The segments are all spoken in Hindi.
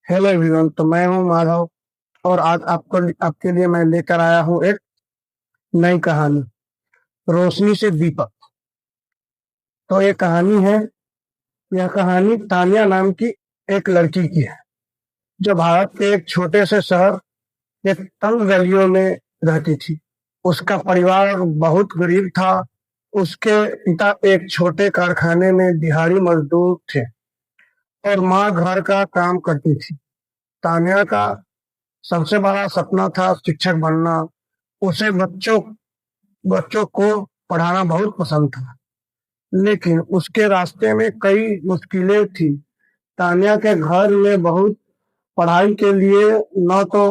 Hello everyone. तो मैं हूं माधव और आज आपको आपके लिए मैं लेकर आया हूं एक नई कहानी, रोशनी से दीपक। तो ये कहानी है, यह कहानी तानिया नाम की एक लड़की की है, जो भारत के एक छोटे से शहर एक तंग गलियों में रहती थी। उसका परिवार बहुत गरीब था। उसके पिता एक छोटे कारखाने में दिहाड़ी मजदूर थे और माँ घर का काम करती थी। तानिया का सबसे बड़ा सपना था शिक्षक बनना। उसे बच्चों बच्चों को पढ़ाना बहुत पसंद था, लेकिन उसके रास्ते में कई मुश्किलें थी। तान्या के घर में पढ़ाई के लिए न तो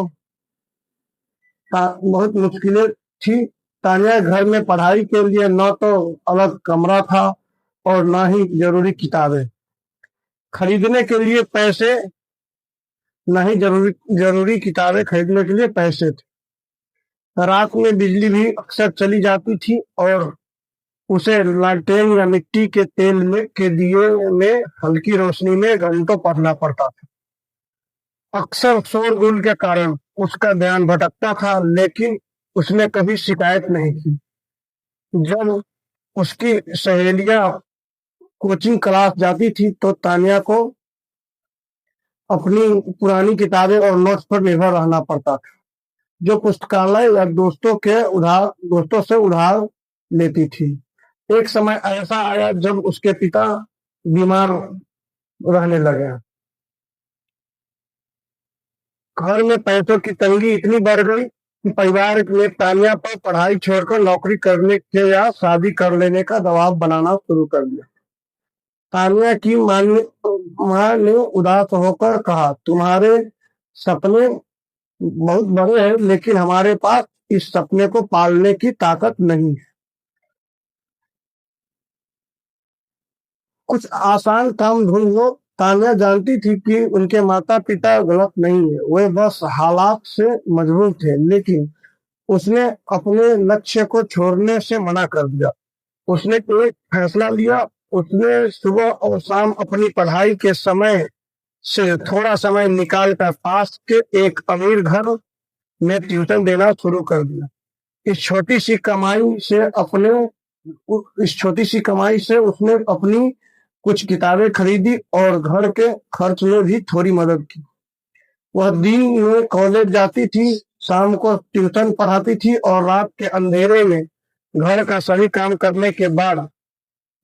बहुत मुश्किलें थी। तान्या के घर में पढ़ाई के लिए न तो अलग कमरा था और न ही जरूरी किताबें खरीदने के लिए पैसे न ही जरूरी किताबें खरीदने के लिए पैसे थे। रात में बिजली भी अक्सर चली जाती थी और उसे लालटेन या मिट्टी के तेल में के दिए में हल्की रोशनी में घंटों पढ़ना पड़ता था। अक्सर शोरगुल के कारण उसका ध्यान भटकता था, लेकिन उसने कभी शिकायत नहीं की। जब उसकी सहेलियां कोचिंग क्लास जाती थी तो तानिया को अपनी पुरानी किताबें और नोट्स पर निर्भर रहना पड़ता था, जो पुस्तकालय या दोस्तों से उधार लेती थी। एक समय ऐसा आया जब उसके पिता बीमार रहने लगे। घर में पैसों की तंगी इतनी बढ़ गई कि परिवार ने तानिया पर पढ़ाई छोड़कर नौकरी करने के या शादी कर लेने का दबाव बनाना शुरू कर दिया। तानिया की माँ ने उदास होकर कहा, तुम्हारे सपने बहुत बड़े हैं, लेकिन हमारे पास इस सपने को पालने की ताकत नहीं है। कुछ आसान काम ढूंढ लो। तानिया जानती थी कि उनके माता पिता गलत नहीं है, वे बस हालात से मजबूर थे। लेकिन उसने अपने लक्ष्य को छोड़ने से मना कर दिया। उसने एक फैसला लिया। उसने सुबह और शाम अपनी पढ़ाई के समय से थोड़ा समय निकाल कर पास के एक अमीर घर में ट्यूशन देना शुरू कर दिया। इस छोटी सी कमाई से अपने इस छोटी सी कमाई से उसने अपनी कुछ किताबें खरीदी और घर के खर्च में भी थोड़ी मदद की। वह दिन में कॉलेज जाती थी, शाम को ट्यूशन पढ़ाती थी और रात के अंधेरे में घर का सभी काम करने के बाद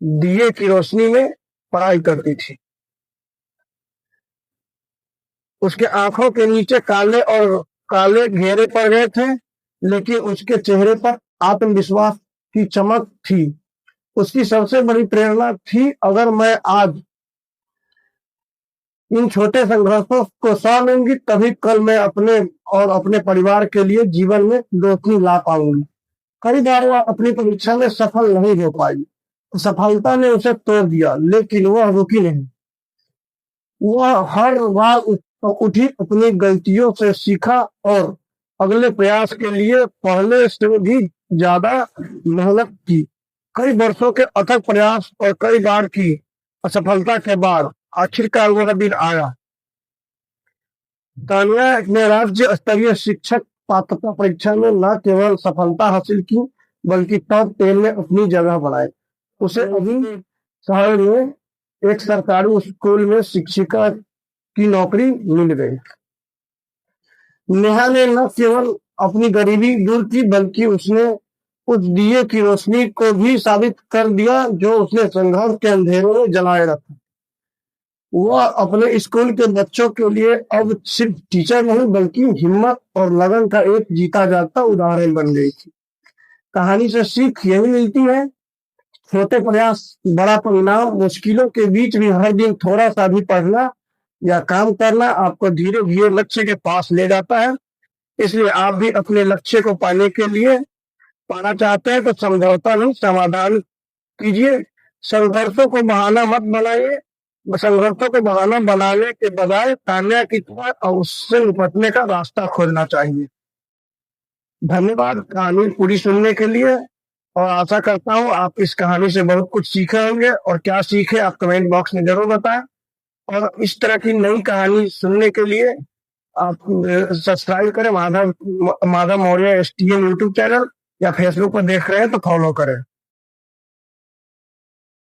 दिए की रोशनी में पढ़ाई करती थी। उसके आंखों के नीचे काले घेरे पड़ गए थे, लेकिन उसके चेहरे पर आत्मविश्वास की चमक थी। उसकी सबसे बड़ी प्रेरणा थी, अगर मैं आज इन छोटे संघर्षों को सह लूंगी, तभी कल मैं अपने परिवार के लिए जीवन में रोशनी ला पाऊंगी। कई बार वह अपनी परीक्षा में सफल नहीं हो पाई। सफलता ने उसे तोड़ दिया, लेकिन वह रुकी नहीं। वह हर बार उठी, अपनी गलतियों से सीखा और अगले प्रयास के लिए पहले से भी ज्यादा मेहनत की। कई वर्षों के अथक प्रयास और कई बार की असफलता के बाद आखिरकार वह दिन आया। तानिया ने राज्य स्तरीय शिक्षक पात्रता परीक्षा में न केवल सफलता हासिल की, बल्कि टॉप 10 में अपनी जगह बनाई। उसे अभी शहर में एक सरकारी स्कूल में शिक्षिका की नौकरी मिल गई। नेहा ने न केवल अपनी गरीबी दूर की, बल्कि उसने उस दिए की रोशनी को भी साबित कर दिया जो उसने संघर्ष के अंधेरे में जलाए रखा। वह अपने स्कूल के बच्चों के लिए अब सिर्फ टीचर नहीं, बल्कि हिम्मत और लगन का एक जीता जागता उदाहरण बन गई थी। कहानी से सीख यही मिलती है, छोटे प्रयास बड़ा परिणाम। मुश्किलों के बीच भी हर दिन थोड़ा सा भी पढ़ना या काम करना आपको धीरे धीरे लक्ष्य के पास ले जाता है। इसलिए आप भी अपने लक्ष्य को पाना चाहते हैं तो समझौता नहीं, समाधान कीजिए। संघर्षों को बहाना मत बनाइए। संघर्षों को बहाना बनाने के बजाय तान्या की तरह और उससे निपटने का रास्ता खोजना चाहिए। धन्यवाद कहानी पूरी सुनने के लिए, और आशा करता हूँ आप इस कहानी से बहुत कुछ सीखे होंगे, और क्या सीखे आप कमेंट बॉक्स में जरूर बताएं। और इस तरह की नई कहानी सुनने के लिए आप सब्सक्राइब करें Madhav Madhav Maurya STN YouTube channel, या फेसबुक पर देख रहे हैं तो फॉलो करें।